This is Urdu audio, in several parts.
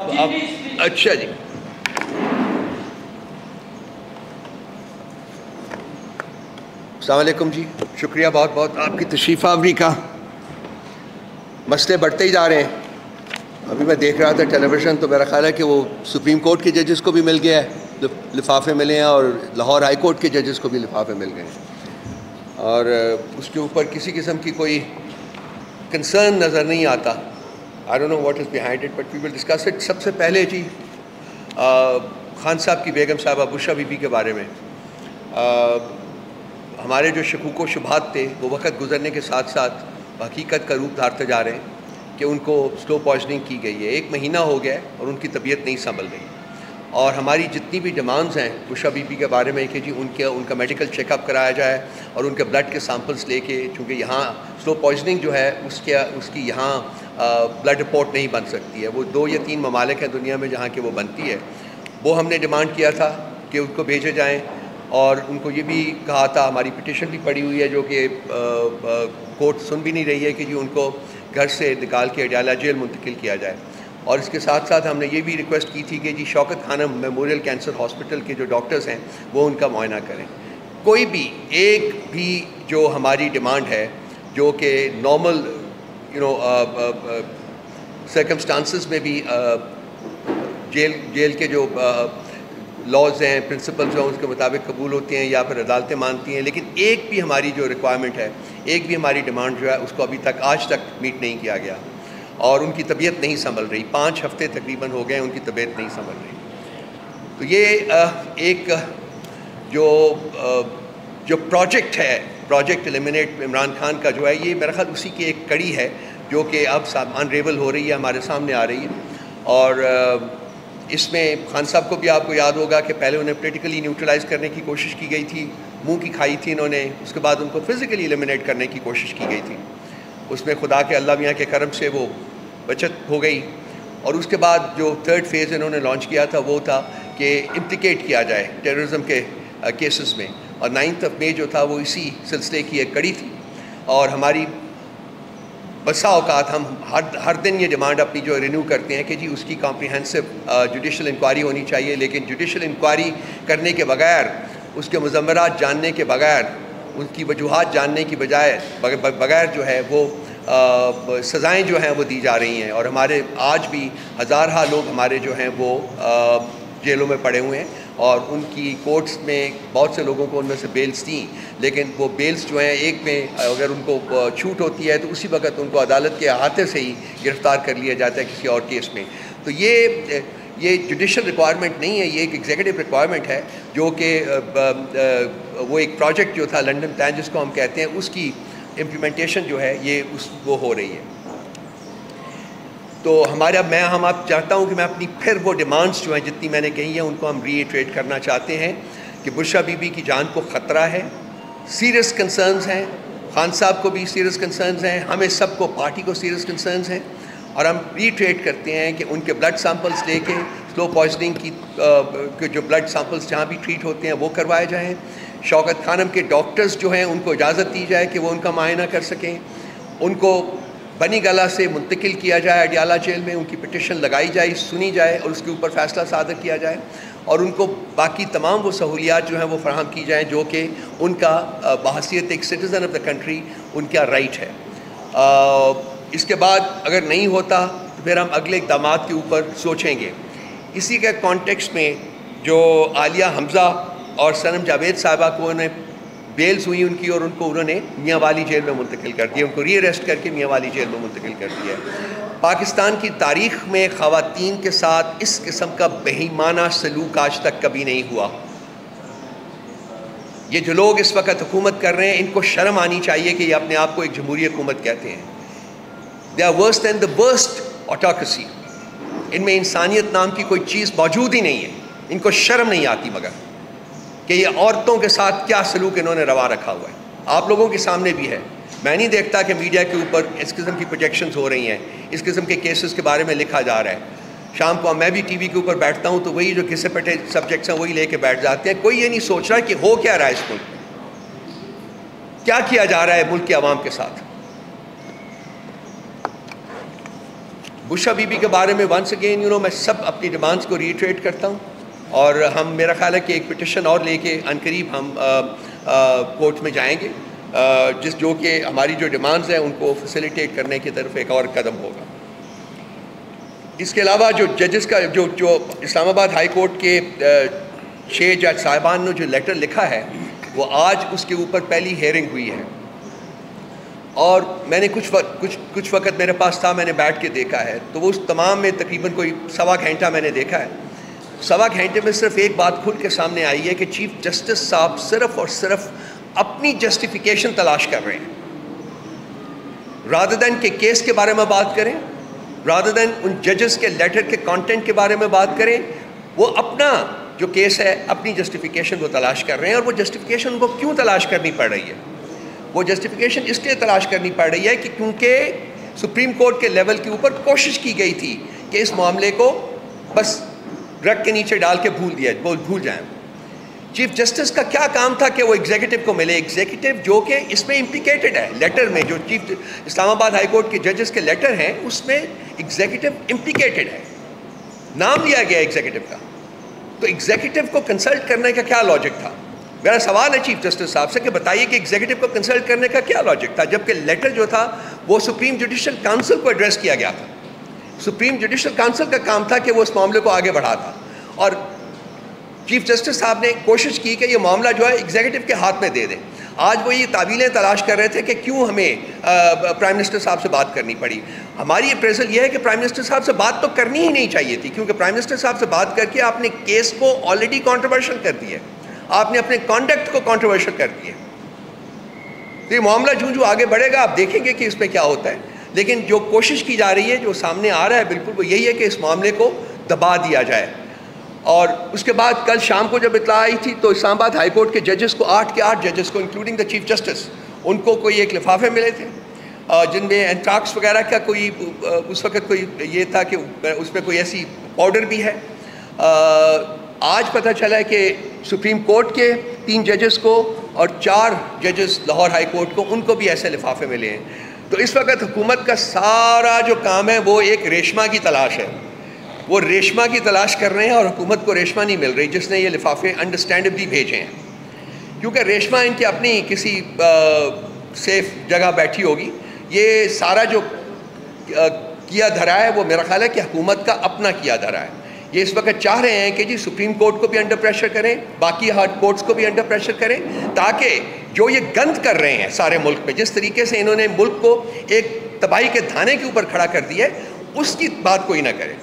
اچھا جی، السلام علیکم جی، شکریہ بہت بہت آپ کی تشریف آوری کا۔ مسئلے بڑھتے ہی جا رہے ہیں۔ ابھی میں دیکھ رہا تھا ٹیلی ویژن، تو میرا خیال ہے کہ وہ سپریم کورٹ کے ججز کو بھی مل گیا ہے، لفافے ملے ہیں، اور لاہور ہائی کورٹ کے ججز کو بھی لفافے مل گئے ہیں، اور اس کے اوپر کسی قسم کی کوئی کنسرن نظر نہیں آتا۔ I don't know what is behind it, but we will discuss it۔ سب سے پہلے جی خان صاحب کی بیگم صاحبہ بشرا بی بی کے بارے میں ہمارے جو شکوک و شبہات تھے وہ وقت گزرنے کے ساتھ ساتھ حقیقت کا روپ دھارتے جا رہے ہیں کہ ان کو سلو پوائزننگ کی گئی ہے۔ 1 مہینہ ہو گیا ہے اور ان کی طبیعت نہیں سنبھل رہی، اور ہماری جتنی بھی ڈیمانڈز ہیں بشرا بی بی کے بارے میں کہ جی ان کا میڈیکل چیک اپ کرایا جائے، اور ان کے بلڈ کے سیمپلز لے کے، چونکہ یہاں سلو پوائزننگ جو ہے اس کی یہاں بلڈ رپورٹ نہیں بن سکتی ہے۔ وہ 2 یا 3 ممالک ہیں دنیا میں جہاں کہ وہ بنتی ہے۔ وہ ہم نے ڈیمانڈ کیا تھا کہ ان کو بھیجے جائیں، اور ان کو یہ بھی کہا تھا، ہماری پٹیشن بھی پڑی ہوئی ہے جو کہ کورٹ سن بھی نہیں رہی ہے، کہ جی ان کو گھر سے نکال کے اڈیالہ جیل منتقل کیا جائے۔ اور اس کے ساتھ ساتھ ہم نے یہ بھی ریکویسٹ کی تھی کہ جی شوکت خانم میموریل کینسر ہاسپٹل کے جو ڈاکٹرز ہیں وہ ان کا معائنہ کریں۔ کوئی بھی ایک بھی جو ہماری ڈیمانڈ ہے جو کہ نارمل سرکمسٹانسز میں بھی جیل کے جو لاز ہیں، پرنسپلز ہیں، اس کے مطابق قبول ہوتی ہیں یا پھر عدالتیں مانتی ہیں، لیکن ایک بھی ہماری جو ریکوائرمنٹ ہے، ایک بھی ہماری ڈیمانڈ جو ہے اس کو ابھی تک آج تک میٹ نہیں کیا گیا، اور ان کی طبیعت نہیں سنبھل رہی۔ 5 ہفتے تقریباً ہو گئے ان کی طبیعت نہیں سنبھل رہی۔ تو یہ ایک جو پروجیکٹ ہے، پروجیکٹ ایلیمنیٹ عمران خان کا جو ہے، یہ میرا خیال اسی کی ایک کڑی ہے جو کہ اب انریول ہو رہی ہے، ہمارے سامنے آ رہی ہے۔ اور اس میں خان صاحب کو بھی آپ کو یاد ہوگا کہ پہلے انہیں پولیٹیکلی نیوٹرلائز کرنے کی کوشش کی گئی تھی، منہ کی کھائی تھی انہوں نے، اس کے بعد ان کو فزیکلی ایلیمنیٹ کرنے کی کوشش کی گئی تھی۔ اس میں خدا کے اللہ میاں کے کرم سے وہ بچت ہو گئی، اور اس کے بعد جو 3rd فیز انہوں نے لانچ کیا تھا وہ تھا کہ امپلیکیٹ کیا جائے ٹیررزم کے کیسز میں، اور 9 مئی جو تھا وہ اسی سلسلے کی ایک کڑی تھی۔ اور ہماری بسا اوقات ہم ہر دن یہ ڈیمانڈ اپنی جو رینیو کرتے ہیں کہ جی اس کی کمپریہنسو جوڈیشل انکوائری ہونی چاہیے، لیکن جوڈیشل انکوائری کرنے کے بغیر، اس کے مضمرات جاننے کے بغیر، ان کی وجوہات جاننے کی بغیر جو ہے وہ سزائیں جو ہیں وہ دی جا رہی ہیں، اور ہمارے آج بھی ہزارہ لوگ ہمارے جو ہیں وہ جیلوں میں پڑے ہوئے ہیں، اور ان کی کورٹس میں بہت سے لوگوں کو ان میں سے بیلز دیں، لیکن وہ بیلز جو ہیں ایک میں اگر ان کو چھوٹ ہوتی ہے تو اسی وقت ان کو عدالت کے احاطے سے ہی گرفتار کر لیا جاتا ہے کسی اور کیس میں۔ تو یہ جوڈیشل ریکوائرمنٹ نہیں ہے، یہ ایک ایگزیکٹو ریکوائرمنٹ ہے، جو کہ وہ ایک پروجیکٹ جو تھا لنڈن پلان جس کو ہم کہتے ہیں، اس کی امپلیمنٹیشن جو ہے وہ ہو رہی ہے۔ تو ہم آپ چاہتا ہوں کہ میں اپنی پھر وہ ڈیمانڈز جو ہیں جتنی میں نے کہی ہیں ان کو ہم ری ایٹریٹ کرنا چاہتے ہیں کہ بشرا بی بی کی جان کو خطرہ ہے، سیریس کنسرنز ہیں، خان صاحب کو بھی سیریس کنسرنز ہیں، ہمیں سب کو، پارٹی کو سیریس کنسرنز ہیں، اور ہم ری ایٹریٹ کرتے ہیں کہ ان کے بلڈ سیمپلز لے کے سلو پوائزننگ کی جو بلڈ سیمپلز جہاں بھی ٹریٹ ہوتے ہیں وہ کروائے جائیں۔ شوکت خانم کے ڈاکٹرز جو ہیں ان کو اجازت دی جائے کہ وہ ان کا معائنہ کر سکیں، ان کو بنی گلہ سے منتقل کیا جائے اڈیالہ جیل میں، ان کی پٹیشن لگائی جائے، سنی جائے، اور اس کے اوپر فیصلہ صادر کیا جائے، اور ان کو باقی تمام وہ سہولیات جو ہیں وہ فراہم کی جائیں جو کہ ان کا بحیثیت ایک citizen of the country in کا رائٹ ہے۔ اس کے بعد اگر نہیں ہوتا تو پھر ہم اگلے اقدامات کے اوپر سوچیں گے۔ اسی کے کانٹیکسٹ میں جو عالیہ حمزہ اور صنم جاوید صاحبہ کو انہیں بیلز ہوئی ان کی، اور ان کو انہوں نے میاں والی جیل میں منتقل کر دیا، ان کو ری اریسٹ کر کے میاں والی جیل میں منتقل کر دیا ہے۔ پاکستان کی تاریخ میں خواتین کے ساتھ اس قسم کا بہیمانہ سلوک آج تک کبھی نہیں ہوا۔ یہ جو لوگ اس وقت حکومت کر رہے ہیں ان کو شرم آنی چاہیے کہ یہ اپنے آپ کو ایک جمہوری حکومت کہتے ہیں۔ They are worse than the worst autocracy۔ ان میں انسانیت نام کی کوئی چیز موجود ہی نہیں ہے، ان کو شرم نہیں آتی مگر کہ یہ عورتوں کے ساتھ کیا سلوک انہوں نے روا رکھا ہوا ہے۔ آپ لوگوں کے سامنے بھی ہے، میں نہیں دیکھتا کہ میڈیا کے اوپر اس قسم کی پروجیکشنز ہو رہی ہیں، اس قسم کے کیسز کے بارے میں لکھا جا رہا ہے۔ شام کو میں بھی ٹی وی کے اوپر بیٹھتا ہوں تو وہی جو گھسے پٹے سبجیکٹس ہیں وہی لے کے بیٹھ جاتے ہیں۔ کوئی یہ نہیں سوچ رہا کہ ہو کیا رہا ہے اس ملک میں، کیا کیا جا رہا ہے ملک کے عوام کے ساتھ۔ بشا بی بی کے بارے میں ونس اگین میں سب اپنی ڈیمانڈس کو ریٹریٹ کرتا ہوں، اور ہم میرا خیال ہے کہ ایک پٹیشن اور لے کے عنقریب ہم کورٹ میں جائیں گے، جو کہ ہماری جو ڈیمانڈز ہیں ان کو فیسیلیٹیٹ کرنے کی طرف ایک اور قدم ہوگا۔ اس کے علاوہ جو ججز کا جو اسلام آباد ہائی کورٹ کے 6 جج صاحبان نے جو لیٹر لکھا ہے، وہ آج اس کے اوپر پہلی ہیئرنگ ہوئی ہے، اور میں نے کچھ وقت میرے پاس تھا، میں نے بیٹھ کے دیکھا ہے، تو وہ اس تمام میں تقریباً کوئی 1.25 گھنٹہ میں نے دیکھا ہے۔ 1.25 گھنٹے میں صرف ایک بات کھل کے سامنے آئی ہے کہ چیف جسٹس صاحب صرف اور صرف اپنی جسٹیفیکیشن تلاش کر رہے ہیں، رادر دین کہ کیس کے بارے میں بات کریں، رادر دین ان ججز کے لیٹر کے کانٹینٹ کے بارے میں بات کریں، وہ اپنا جو کیس ہے اپنی جسٹیفیکیشن کو تلاش کر رہے ہیں۔ اور وہ جسٹیفیکیشن کو کیوں تلاش کرنی پڑ رہی ہے؟ وہ جسٹیفیکیشن اس لیے تلاش کرنی پڑ رہی ہے کہ کیونکہ سپریم کورٹ کے لیول کے اوپر کوشش کی گئی تھی کہ اس معاملے کو بس رگ کے نیچے ڈال کے بھول جائیں۔ چیف جسٹس کا کیا کام تھا کہ وہ ایگزیکٹو کو ملے، ایگزیکٹو جو کہ اس میں امپلیکیٹڈ ہے، لیٹر میں جو چیف اسلام آباد ہائی کورٹ کے ججز کے لیٹر ہیں اس میں ایگزیکٹو امپلیکیٹڈ ہے، نام لیا گیا ایگزیکٹو کا، تو ایگزیکٹو کو کنسلٹ کرنے کا کیا لاجک تھا؟ میرا سوال ہے چیف جسٹس صاحب سے کہ بتائیے کہ ایگزیکٹو کو کنسلٹ کرنے کا کیا لاجک تھا، جبکہ لیٹر جو تھا وہ سپریم جوڈیشل کونسل کو ایڈریس کیا گیا تھا۔ سپریم جوڈیشل کونسل کا کام تھا کہ وہ اس معاملے کو آگے بڑھاتا، اور چیف جسٹس صاحب نے کوشش کی کہ یہ معاملہ جو ہے ایگزیکٹو کے ہاتھ میں دے دیں۔ آج وہ یہ تعویلیں تلاش کر رہے تھے کہ کیوں ہمیں پرائم منسٹر صاحب سے بات کرنی پڑی۔ ہماری اپریزل یہ ہے کہ پرائم منسٹر صاحب سے بات تو کرنی ہی نہیں چاہیے تھی، کیونکہ پرائم منسٹر صاحب سے بات کر کے آپ نے کیس کو آلریڈی کانٹروورشل کر دیا ہے، آپ نے اپنے کانڈکٹ کو کانٹروورشل کر دیا۔ تو یہ معاملہ جو آگے بڑھے گا آپ دیکھیں گے کہ اس میں کیا ہوتا ہے، لیکن جو کوشش کی جا رہی ہے، جو سامنے آ رہا ہے بالکل وہ یہی ہے کہ اس معاملے کو دبا دیا جائے۔ اور اس کے بعد کل شام کو جب اطلاع آئی تھی تو اسلام آباد ہائی کورٹ کے ججز کو 8 کے 8 ججز کو انکلوڈنگ دا چیف جسٹس، ان کو کوئی ایک لفافے ملے تھے جن میں اینٹراکس وغیرہ کا کوئی اس وقت کوئی یہ تھا کہ اس میں کوئی ایسی پاؤڈر بھی ہے۔ آج پتہ چلا ہے کہ سپریم کورٹ کے 3 ججز کو اور 4 ججز لاہور ہائی کورٹ کو، ان کو بھی ایسے لفافے ملے ہیں۔ تو اس وقت حکومت کا سارا جو کام ہے وہ ایک ریشمہ کی تلاش ہے، وہ ریشمہ کی تلاش کر رہے ہیں، اور حکومت کو ریشمہ نہیں مل رہی جس نے یہ لفافے انڈرسٹینڈبلی بھیجے ہیں، کیونکہ ریشمہ ان کی اپنی کسی سیف جگہ بیٹھی ہوگی۔ یہ سارا جو کیا دھرا ہے وہ میرا خیال ہے کہ حکومت کا اپنا کیا دھرا ہے۔ یہ اس وقت چاہ رہے ہیں کہ جی سپریم کورٹ کو بھی انڈر پریشر کریں، باقی ہارڈ کورٹس کو بھی انڈر پریشر کریں، تاکہ جو یہ گند کر رہے ہیں سارے ملک میں، جس طریقے سے انہوں نے ملک کو ایک تباہی کے دھانے کے اوپر کھڑا کر دیا ہے، اس کی بات کوئی نہ کرے۔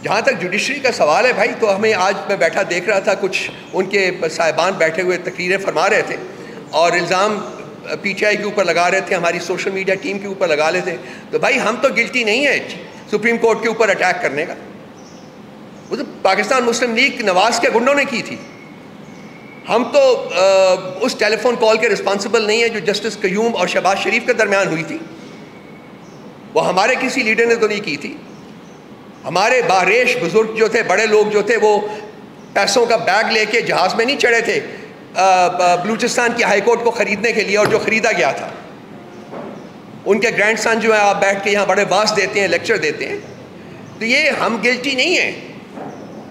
جہاں تک جوڈیشری کا سوال ہے بھائی، تو ہمیں آج میں بیٹھا دیکھ رہا تھا، کچھ ان کے صاحبان بیٹھے ہوئے تقریریں فرما رہے تھے اور الزام پی ٹی آئی کے اوپر لگا رہے تھے، ہماری سوشل میڈیا ٹیم کے اوپر لگا رہے تھے۔ تو بھائی ہم تو گلٹی نہیں ہے سپریم کورٹ کے اوپر اٹیک کرنے کا، وہ تو پاکستان مسلم لیگ نواز کے گنڈوں نے کی تھی۔ ہم تو اس ٹیلی فون کال کے رسپانسبل نہیں ہیں جو جسٹس قیوم اور شہباز شریف کے درمیان ہوئی تھی، وہ ہمارے کسی لیڈر نے تو نہیں کی تھی۔ ہمارے باریش بزرگ جو تھے، بڑے لوگ جو تھے، وہ پیسوں کا بیگ لے کے جہاز میں نہیں چڑھے تھے بلوچستان کی ہائی کورٹ کو خریدنے کے لیے، اور جو خریدا گیا تھا ان کے گرینڈ سن جو ہے آپ بیٹھ کے یہاں بڑے واس دیتے ہیں، لیکچر دیتے ہیں۔ تو یہ ہم گلٹی نہیں ہیں،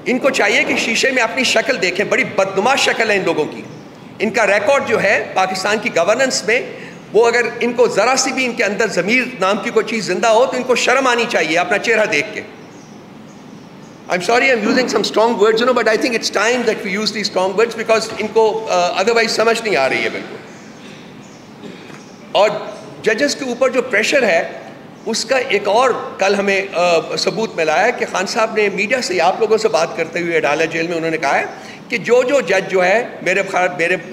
ان کو چاہیے کہ شیشے میں اپنی شکل دیکھیں، بڑی بدنما شکل ہے ان لوگوں کی۔ ان کا ریکارڈ جو ہے پاکستان کی گورننس میں، وہ اگر ان کو ذرا سی بھی ان کے اندر ضمیر نام کی کوئی چیز زندہ ہو تو ان کو شرم آنی چاہیے اپنا چہرہ دیکھ کے۔ I'm sorry I'm using some strong words, but I think it's time that we use these strong words because ان کو otherwise سمجھ نہیں آ رہی ہے بالکل۔ اور ججز کے اوپر جو پریشر ہے اس کا ایک اور کل ہمیں ثبوت ملا ہے کہ خان صاحب نے میڈیا سے، آپ لوگوں سے بات کرتے ہوئے ڈالا جیل میں، انہوں نے کہا ہے کہ جو جج جو ہے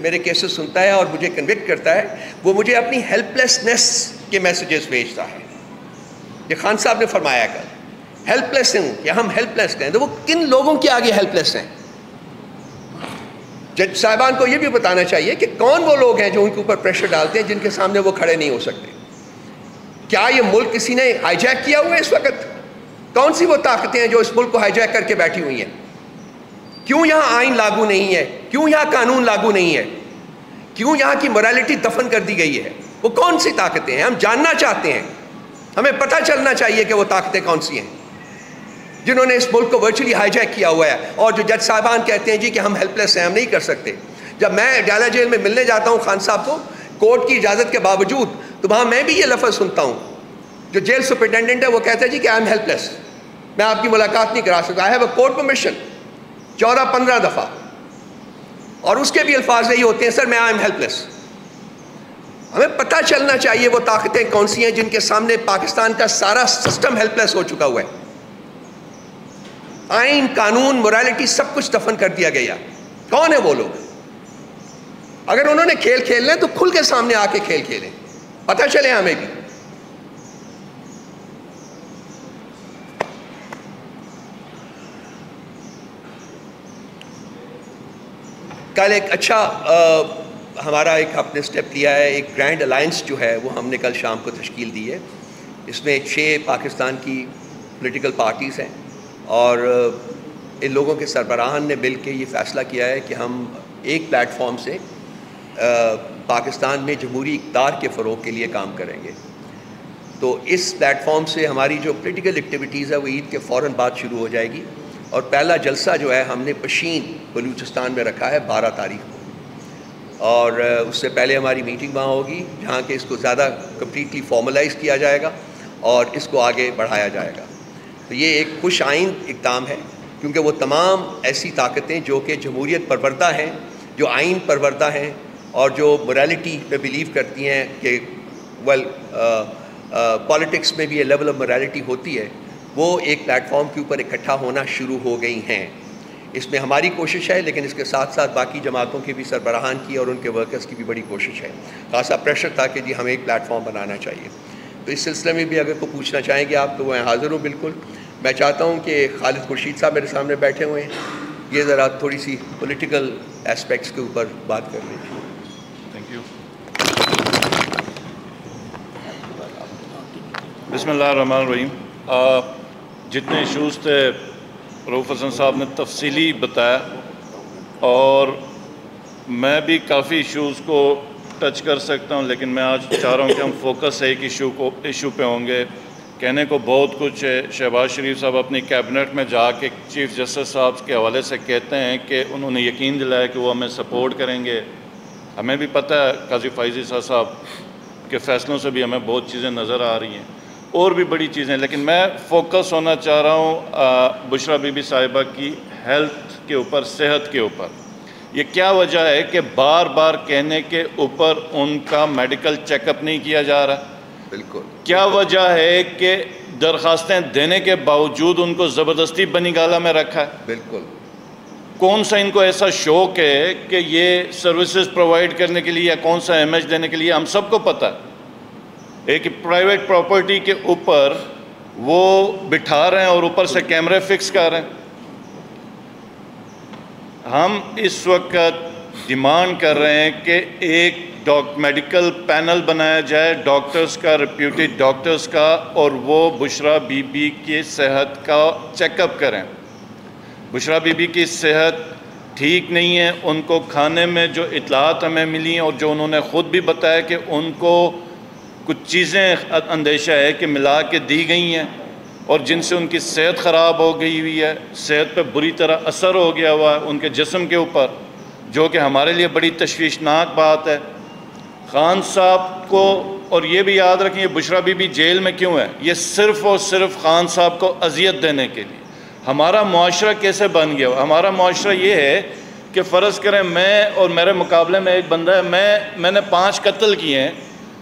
میرے کیسز سنتا ہے اور مجھے کنوکٹ کرتا ہے، وہ مجھے اپنی ہیلپ لیسنس کے میسیجز بھیجتا ہے۔ یہ خان صاحب نے فرمایا کل، ہیلپ لیس ہوں کہ ہم ہیلپ لیس ہیں، تو وہ کن لوگوں کے آگے ہیلپ لیس ہیں؟ جج صاحبان کو یہ بھی بتانا چاہیے کہ کون وہ لوگ ہیں جو ان کے اوپر پریشر ڈالتے ہیں، جن کے سامنے وہ کھڑے نہیں ہو سکتے۔ کیا یہ ملک کسی نے ہائی جیک کیا ہوا ہے اس وقت؟ کون سی وہ طاقتیں ہیں جو اس ملک کو ہائی جیک کر کے بیٹھی ہوئی ہیں؟ کیوں یہاں آئین لاگو نہیں ہے؟ کیوں یہاں قانون لاگو نہیں ہے؟ کیوں یہاں کی موریلٹی دفن کر دی گئی ہے؟ وہ کون سی طاقتیں ہیں؟ ہم جاننا چاہتے ہیں، ہمیں پتہ چلنا چاہیے کہ وہ طاقتیں کون سی ہیں۔ جنہوں نے اس ملک کو ورچولی ہائی جیک کیا ہوا ہے، اور جو جج صاحبان کہتے ہیں جی کہ ہم ہیلپ لیس ہیں، ہم نہیں کر سکتے. جب میں ڈالا جیل میں ملنے جاتا ہوں خان صاحب کو کورٹ کی اجازت کے باوجود، تو وہاں میں بھی یہ لفظ سنتا ہوں. جو جیل سپرنٹینڈنٹ ہے وہ کہتا ہے جی کہ آئی ایم ہیلپ لیس، میں آپ کی ملاقات نہیں کرا سکتا، I have a court permission 14-15 دفعہ، اور اس کے بھی الفاظ یہی ہوتے ہیں سر میں آئی ایم ہیلپ لیس. ہمیں پتہ چلنا چاہیے وہ طاقتیں کون سی ہیں جن کے سامنے پاکستان کا سارا سسٹم ہیلپ لیس ہو چکا ہوا ہے. آئین، قانون، موریلٹی سب کچھ دفن کر دیا گیا. کون ہے وہ لوگ؟ اگر انہوں نے کھیل کھیلنے تو کھل کے سامنے آ کے کھیل کھیلیں، پتہ چلے ہمیں بھی. کل ایک اچھا ہمارا ایک اپنے سٹیپ لیا ہے، ایک گرینڈ الائنس جو ہے وہ ہم نے کل شام کو تشکیل دی ہے. اس میں 6 پاکستان کی پولیٹیکل پارٹیز ہیں، اور ان لوگوں کے سربراہان نے مل کے یہ فیصلہ کیا ہے کہ ہم ایک پلیٹ فارم سے پاکستان میں جمہوری اقتدار کے فروغ کے لیے کام کریں گے. تو اس پلیٹ فارم سے ہماری جو پولیٹیکل ایکٹیویٹیز ہے وہ عید کے فوراً بعد شروع ہو جائے گی، اور پہلا جلسہ جو ہے ہم نے پشین بلوچستان میں رکھا ہے 12 تاریخ کو، اور اس سے پہلے ہماری میٹنگ وہاں ہوگی جہاں کہ اس کو زیادہ کمپلیٹلی فارملائز کیا جائے گا اور اس کو آگے بڑھایا جائے گا. تو یہ ایک خوش آئند اقدام ہے، کیونکہ وہ تمام ایسی طاقتیں جو کہ جمہوریت پروردہ ہیں، جو آئین پروردہ ہیں، اور جو موریلٹی پہ بلیو کرتی ہیں کہ پالیٹکس میں بھی یہ لیول آف موریلٹی ہوتی ہے، وہ ایک پلیٹ فارم کے اوپر اکٹھا ہونا شروع ہو گئی ہیں. اس میں ہماری کوشش ہے، لیکن اس کے ساتھ ساتھ باقی جماعتوں کے بھی سربراہان کی اور ان کے ورکرز کی بھی بڑی کوشش ہے. خاصا پریشر تھا کہ جی ہمیں ایک پلیٹ فارم بنانا چاہیے. تو اس سلسلے میں بھی اگر کوئی پوچھنا چاہیں گے آپ تو میں حاضر ہوں بالکل. میں چاہتا ہوں کہ خالد خورشید صاحب میرے سامنے بیٹھے ہوئے ہیں، یہ ذرا تھوڑی سی پولیٹیکل اسپیکٹس کے اوپر بات کر لیں. Thank you. بسم اللہ الرحمن الرحیم. جتنے ایشوز تھے رؤوف حسن صاحب نے تفصیلی بتایا، اور میں بھی کافی ایشوز کو ٹچ کر سکتا ہوں، لیکن میں آج چاہ رہا ہوں کہ ہم فوکس ایک ایشو پہ ہوں گے. کہنے کو بہت کچھ ہے. شہباز شریف صاحب اپنی کیبنٹ میں جا کے چیف جسٹس صاحب کے حوالے سے کہتے ہیں کہ انہوں نے یقین دلایا کہ وہ ہمیں سپورٹ کریں گے. ہمیں بھی پتہ ہے قاضی فائز عیسیٰ صاحب کے فیصلوں سے بھی ہمیں بہت چیزیں نظر آ رہی ہیں، اور بھی بڑی چیزیں. لیکن میں فوکس ہونا چاہ رہا ہوں بشرا بی بی صاحبہ کی ہیلتھ کے اوپر، صحت کے اوپر. یہ کیا وجہ ہے کہ بار بار کہنے کے اوپر ان کا میڈیکل چیک اپ نہیں کیا جا رہا؟ بالکل. کیا وجہ ہے کہ درخواستیں دینے کے باوجود ان کو زبردستی بنی گالہ میں رکھا ہے؟ بالکل. کون سا ان کو ایسا شوق ہے کہ یہ سروسز پرووائڈ کرنے کے لیے، یا کون سا امیج دینے کے لیے؟ ہم سب کو پتہ ہے ایک پرائیویٹ پراپرٹی کے اوپر وہ بٹھا رہے ہیں اور اوپر سے کیمرے فکس کر رہے ہیں. ہم اس وقت ڈیمانڈ کر رہے ہیں کہ ایک میڈیکل پینل بنایا جائے ڈاکٹرز کا، ریپیوٹیڈ ڈاکٹرز کا، اور وہ بشرا بی بی کی صحت کا چیک اپ کریں. بشرا بی بی کی صحت ٹھیک نہیں ہے. ان کو کھانے میں جو اطلاعات ہمیں ملی ہیں، اور جو انہوں نے خود بھی بتایا کہ ان کو کچھ چیزیں اندیشہ ہے کہ ملا کے دی گئی ہیں، اور جن سے ان کی صحت خراب ہو گئی ہوئی ہے، صحت پہ بری طرح اثر ہو گیا ہوا ہے ان کے جسم کے اوپر، جو کہ ہمارے لیے بڑی تشویشناک بات ہے. خان صاحب کو، اور یہ بھی یاد رکھیں یہ بشرا بی بی جیل میں کیوں ہے؟ یہ صرف اور صرف خان صاحب کو اذیت دینے کے لیے. ہمارا معاشرہ کیسے بن گیا؟ ہمارا معاشرہ یہ ہے کہ فرض کریں میں اور میرے مقابلے میں ایک بندہ ہے، میں نے 5 قتل کیے ہیں،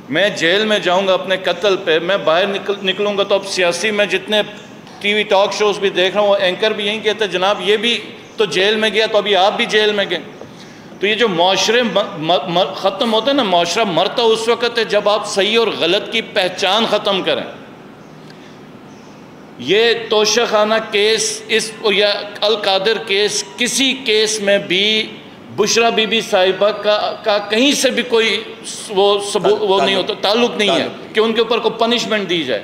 میں جیل میں جاؤں گا اپنے قتل پہ، میں باہر نکلوں گا تو اب سیاسی میں جتنے ٹی وی ٹاک شوز بھی دیکھ رہا ہوں، وہ اینکر بھی یہی کہتے ہیں جناب یہ بھی تو جیل میں گیا تو ابھی آپ بھی جیل میں گئے. تو یہ جو معاشرے ختم ہوتے ہیں نا، معاشرہ مرتا اس وقت ہے جب آپ صحیح اور غلط کی پہچان ختم کریں. یہ توشہ خانہ کیس یا القادر کیس، کسی کیس میں بھی بشرا بی بی صاحبہ کا کہیں سے بھی کوئی وہ نہیں ہوتا، تعلق نہیں ہے کہ ان کے اوپر کوئی پنشمنٹ دی جائے.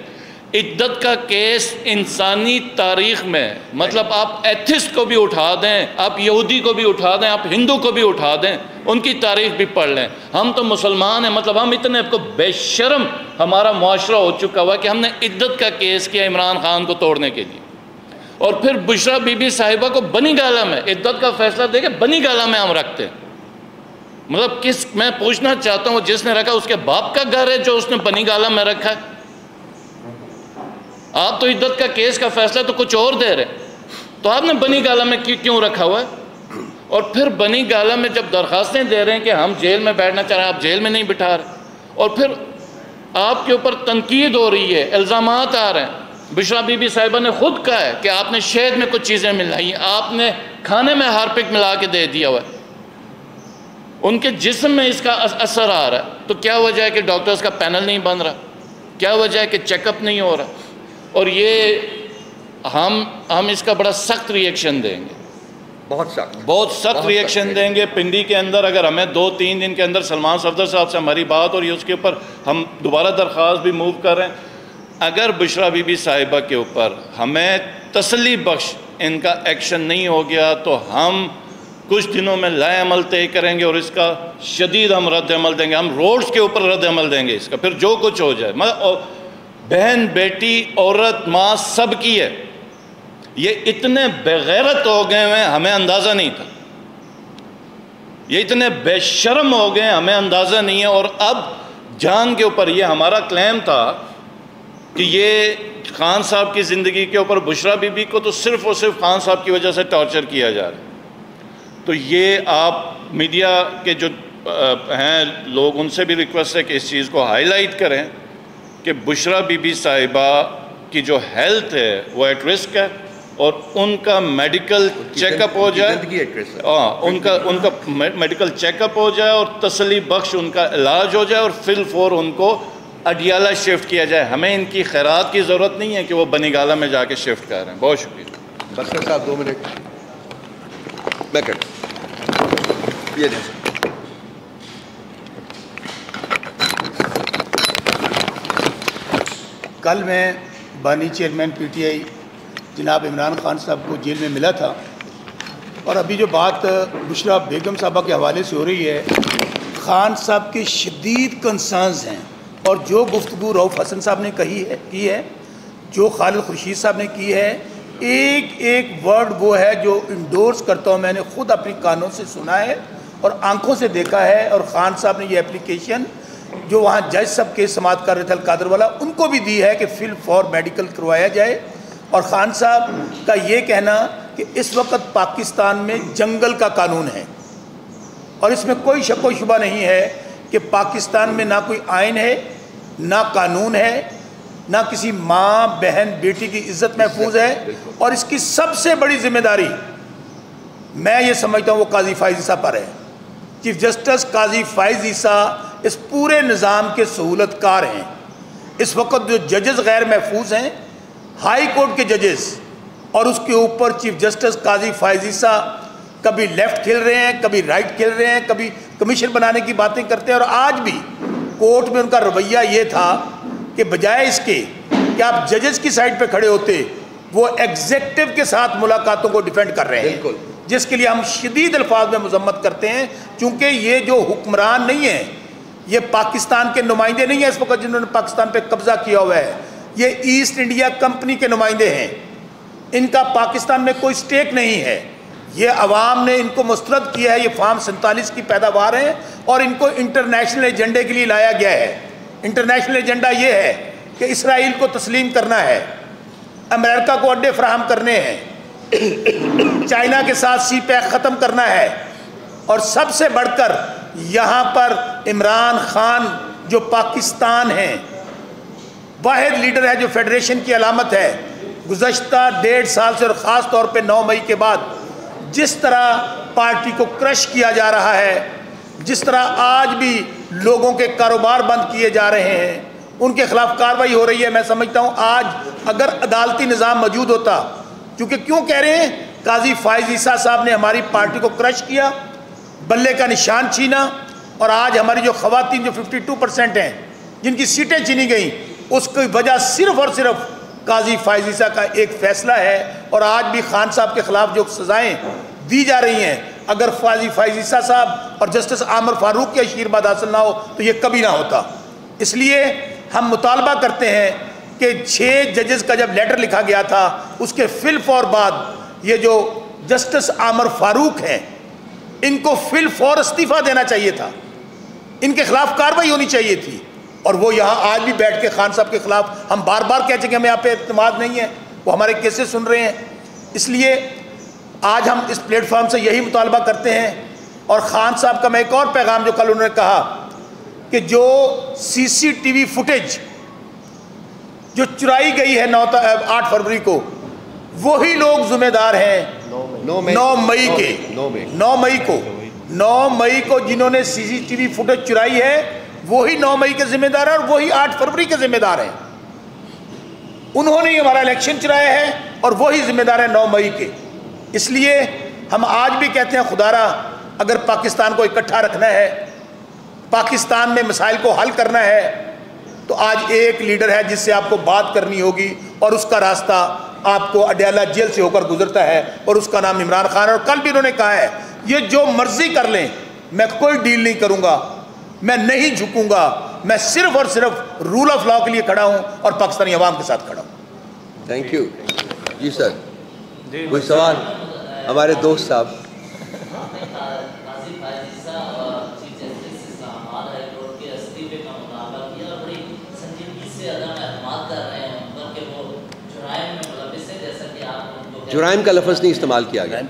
عدت کا کیس انسانی تاریخ میں، مطلب آپ ایتھسٹ کو بھی اٹھا دیں، آپ یہودی کو بھی اٹھا دیں، آپ ہندو کو بھی اٹھا دیں، ان کی تاریخ بھی پڑھ لیں. ہم تو مسلمان ہیں، مطلب ہم اتنے کو بے شرم ہمارا معاشرہ ہو چکا ہوا کہ ہم نے عدت کا کیس کیا عمران خان کو توڑنے کے لیے. اور پھر بشرا بی بی صاحبہ کو بنی گالہ میں عدت کا فیصلہ دے کے بنی گالہ میں ہم رکھتے ہیں. مطلب میں پوچھنا چاہتا ہوں جس نے رکھا اس کے باپ کا گھر ہے جو اس نے بنی گالہ میں رکھا ہے؟ آپ تو عدت کا کیس کا فیصلہ تو کچھ اور دے رہے، تو آپ نے بنی گالہ میں کیوں رکھا ہوا ہے؟ اور پھر بنی گالہ میں جب درخواستیں دے رہے ہیں کہ ہم جیل میں بیٹھنا چاہ رہے ہیں، آپ جیل میں نہیں بٹھا رہے، اور پھر آپ کے اوپر تنقید ہو رہی ہے، الزامات آ رہے ہیں. بشرا بی بی صاحبہ نے خود کہا ہے کہ آپ نے شہد میں کچھ چیزیں ملائی ہیں، آپ نے کھانے میں ہارپک ملا کے دے دیا ہوا ہے، ان کے جسم میں اس کا اثر آ رہا ہے. تو کیا وجہ ہے کہ ڈاکٹرز کا پینل نہیں بن رہا؟ کیا وجہ ہے کہ چیک اپ نہیں ہو رہا؟ اور یہ ہم اس کا بڑا سخت ری ایکشن دیں گے، بہت سخت ری ایکشن دیں گے. پنڈی کے اندر اگر ہمیں 2-3 دن کے اندر سلمان صفدر صاحب سے ہماری بات اور یہ اس کے اوپر ہم دوبارہ درخواست بھی موو کر رہے ہیں. اگر بشرا بی بی صاحبہ کے اوپر ہمیں تسلی بخش ان کا ایکشن نہیں ہو گیا تو ہم کچھ دنوں میں لائے عمل طے کریں گے اور اس کا شدید ہم رد عمل دیں گے. ہم روڈز کے اوپر رد عمل دیں گے اس کا، پھر جو کچھ ہو جائے. بہن، بیٹی، عورت، ماں سب کی ہے. یہ اتنے بغیرت ہو گئے ہیں ہمیں اندازہ نہیں تھا، یہ اتنے بے شرم ہو گئے ہمیں اندازہ نہیں ہے. اور اب جان کے اوپر یہ ہمارا کلیم تھا کہ یہ خان صاحب کی زندگی کے اوپر بشرا بی بی کو تو صرف اور صرف خان صاحب کی وجہ سے ٹارچر کیا جا رہا ہے. تو یہ آپ میڈیا کے جو ہیں لوگ ان سے بھی ریکویسٹ ہے کہ اس چیز کو ہائی لائٹ کریں کہ بشرا بی بی صاحبہ کی جو ہیلتھ ہے وہ ایٹ رسک ہے اور ان کا میڈیکل چیک اپ ہو جائے، ان کا میڈیکل چیک اپ ہو جائے اور تسلی بخش ان کا علاج ہو جائے اور فی الفور ان کو اڈیالہ شفٹ کیا جائے. ہمیں ان کی خیرات کی ضرورت نہیں ہے کہ وہ بنی گالہ میں جا کے شفٹ کر رہے ہیں. بہت شکریہ. بسر صاحب 2 منٹ میں کر یہ کل میں بانی چیئرمین پی ٹی آئی جناب عمران خان صاحب کو جیل میں ملا تھا، اور ابھی جو بات بشرا بیگم صاحبہ کے حوالے سے ہو رہی ہے، خان صاحب کے شدید کنسرنز ہیں. اور جو گفتگو رؤف حسن صاحب نے کی ہے، جو خالد خورشید صاحب نے کی ہے، ایک ایک ورڈ وہ ہے جو انڈورس کرتا ہوں. میں نے خود اپنی کانوں سے سنا ہے اور آنکھوں سے دیکھا ہے. اور خان صاحب نے یہ اپلیکیشن جو وہاں جج صاحب کے سماعت کر رہے تھے القادر والا، ان کو بھی دی ہے کہ فل فور میڈیکل کروایا جائے. اور خان صاحب کا یہ کہنا کہ اس وقت پاکستان میں جنگل کا قانون ہے، اور اس میں کوئی شک و شبہ نہیں ہے کہ پاکستان میں نہ کوئی آئین ہے، نہ قانون ہے، نہ کسی ماں بہن بیٹی کی عزت محفوظ ہے. اور اس کی سب سے بڑی ذمہ داری میں یہ سمجھتا ہوں وہ قاضی فائز عیسیٰ پر ہے. چیف جسٹس قاضی فائز عیسیٰ اس پورے نظام کے سہولت کار ہیں. اس وقت جو ججز غیر محفوظ ہیں، ہائی کورٹ کے ججز، اور اس کے اوپر چیف جسٹس قاضی فائز عیسیٰ کبھی لیفٹ کھیل رہے ہیں، کبھی رائٹ کھیل رہے ہیں، کبھی کمیشن بنانے کی باتیں کرتے ہیں. اور آج بھی کورٹ میں ان کا رویہ یہ تھا کہ بجائے اس کے کہ آپ ججز کی سائڈ پہ کھڑے ہوتے، وہ ایگزیکٹو کے ساتھ ملاقاتوں کو ڈیفینڈ کر رہے ہیں، جس کے لیے ہم شدید الفاظ میں مذمت کرتے ہیں. چونکہ یہ جو حکمران نہیں ہیں، یہ پاکستان کے نمائندے نہیں ہیں اس وقت جنہوں نے پاکستان پہ قبضہ کیا ہوا ہے، یہ ایسٹ انڈیا کمپنی کے نمائندے ہیں. ان کا پاکستان میں کوئی سٹیک نہیں ہے. یہ عوام نے ان کو مسترد کیا ہے. یہ فارم 47 کی پیداوار ہے اور ان کو انٹرنیشنل ایجنڈے کے لیے لایا گیا ہے. انٹرنیشنل ایجنڈا یہ ہے کہ اسرائیل کو تسلیم کرنا ہے، امریکہ کو اڈے فراہم کرنے ہیں، چائنا کے ساتھ سی پیک ختم کرنا ہے، اور سب سے بڑھ کر یہاں پر عمران خان جو پاکستان ہیں، واحد لیڈر ہے جو فیڈریشن کی علامت ہے. گزشتہ 1.5 سال سے اور خاص طور پہ 9 مئی کے بعد جس طرح پارٹی کو کرش کیا جا رہا ہے، جس طرح آج بھی لوگوں کے کاروبار بند کیے جا رہے ہیں، ان کے خلاف کارروائی ہو رہی ہے. میں سمجھتا ہوں آج اگر عدالتی نظام موجود ہوتا، کیونکہ کیوں کہہ رہے ہیں، قاضی فائز عیسیٰ صاحب نے ہماری پارٹی کو کرش کیا، بلے کا نشان چھینا، اور آج ہماری جو خواتین جو 52% ہیں جن کی سیٹیں چھینی گئیں، اس کی وجہ صرف اور صرف قاضی فائز عیسیٰ کا ایک فیصلہ ہے. اور آج بھی خان صاحب کے خلاف جو سزائیں دی جا رہی ہیں، اگر قاضی فائز عیسیٰ صاحب اور جسٹس عامر فاروق کے آشیرواد حاصل نہ ہو تو یہ کبھی نہ ہوتا. اس لیے ہم مطالبہ کرتے ہیں کہ 6 ججز کا جب لیٹر لکھا گیا تھا اس کے فی الفور بعد یہ جو جسٹس عامر فاروق ہیں ان کو فی الفور استعفیٰ دینا چاہیے تھا، ان کے خلاف کارروائی ہونی چاہیے تھی، اور وہ یہاں آج بھی بیٹھ کے خان صاحب کے خلاف ہم بار بار کہہ چکے ہمیں آپ پہ اعتماد نہیں ہے، وہ ہمارے کیسز سن رہے ہیں. اس لیے آج ہم اس پلیٹ فارم سے یہی مطالبہ کرتے ہیں. اور خان صاحب کا میں ایک اور پیغام جو کل انہوں نے کہا کہ جو سی سی ٹی وی فوٹیج جو چرائی گئی ہے 8 فروری کو وہی لوگ ذمہ دار ہیں 9 مئی کو جنہوں نے سی سی ٹی وی فوٹیج چرائی ہے وہی 9 مئی کے ذمہ دار ہیں اور وہی 8 فروری کے ذمہ دار ہیں. انہوں نے ہمارا الیکشن چرایا ہے اور وہی ذمہ دار ہیں 9 مئی کے. اس لیے ہم آج بھی کہتے ہیں خدا را اگر پاکستان کو اکٹھا رکھنا ہے، پاکستان میں مسائل کو حل کرنا ہے تو آج ایک لیڈر ہے جس سے آپ کو بات کرنی ہوگی اور اس کا راستہ آپ کو اڈیالہ جیل سے ہو کر گزرتا ہے اور اس کا نام عمران خان ہے. اور کل بھی انہوں نے کہا ہے یہ جو مرضی کر لیں میں کوئی ڈیل نہیں کروں گا، میں نہیں جھکوں گا، میں صرف اور صرف رول آف لا کے لیے کھڑا ہوں اور پاکستانی عوام کے ساتھ کھڑا ہوں. Thank you. جی سر کوئی سوال؟ ہمارے دوست صاحب. جرائم کا لفظ نہیں استعمال کیا گیا.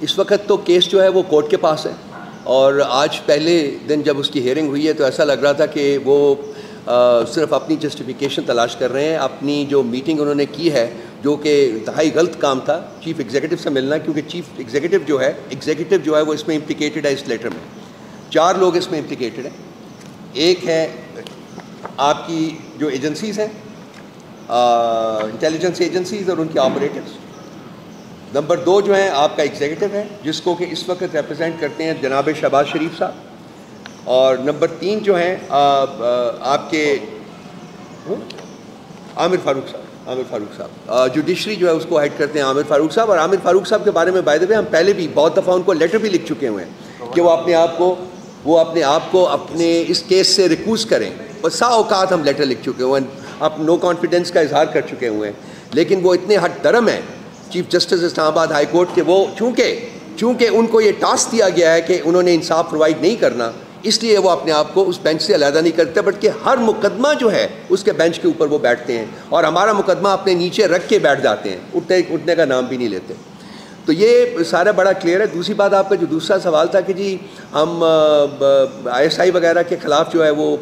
اس وقت تو کیس جو ہے وہ کورٹ کے پاس ہے، اور آج پہلے دن جب اس کی ہیئرنگ ہوئی ہے تو ایسا لگ رہا تھا کہ وہ صرف اپنی جسٹیفیکیشن تلاش کر رہے ہیں. اپنی جو میٹنگ انہوں نے کی ہے جو کہ انتہائی غلط کام تھا چیف ایگزیکٹو سے ملنا، کیونکہ چیف ایگزیکٹو جو ہے وہ اس میں امپلیکیٹڈ ہے. اس لیٹر میں 4 لوگ اس میں امپلیکیٹڈ ہیں. ایک ہے آپ کی جو ایجنسیز ہیں انٹیلیجنس ایجنسیز اور ان کے آپریٹرز. نمبر 2 جو ہیں آپ کا ایگزیکٹو ہے جس کو کہ اس وقت ریپرزینٹ کرتے ہیں جناب شہباز شریف صاحب. اور نمبر 3 جو ہیں آپ کے عامر فاروق صاحب. جوڈیشری جو ہے اس کو ہیڈ کرتے ہیں عامر فاروق صاحب. اور عامر فاروق صاحب کے بارے میں بائی دا وے ہم پہلے بھی بہت دفعہ ان کو لیٹر بھی لکھ چکے ہوئے ہیں کہ وہ اپنے آپ کو اپنے اس کیس سے ریکوز کریں. اور سا اوقات ہم لیٹر لکھ چکے ہوئے ہیں، آپ نو کانفیڈنس کا اظہار کر چکے ہوئے ہیں. لیکن وہ اتنے ہٹ درم ہیں چیف جسٹس اسلام آباد ہائی کورٹ کے، وہ چونکہ ان کو یہ ٹاسک دیا گیا ہے کہ انہوں نے انصاف پرووائڈ نہیں کرنا، اس لیے وہ اپنے آپ کو اس بینچ سے علیحدہ نہیں کرتے، بلکہ ہر مقدمہ جو ہے اس کے بینچ کے اوپر وہ بیٹھتے ہیں اور ہمارا مقدمہ اپنے نیچے رکھ کے بیٹھ جاتے ہیں، اٹھنے کا نام بھی نہیں لیتے. تو یہ سارا بڑا کلیئر ہے. دوسری بات آپ کا جو دوسرا سوال تھا کہ جی ہم ISI وغیرہ کے خلاف جو ہے وہ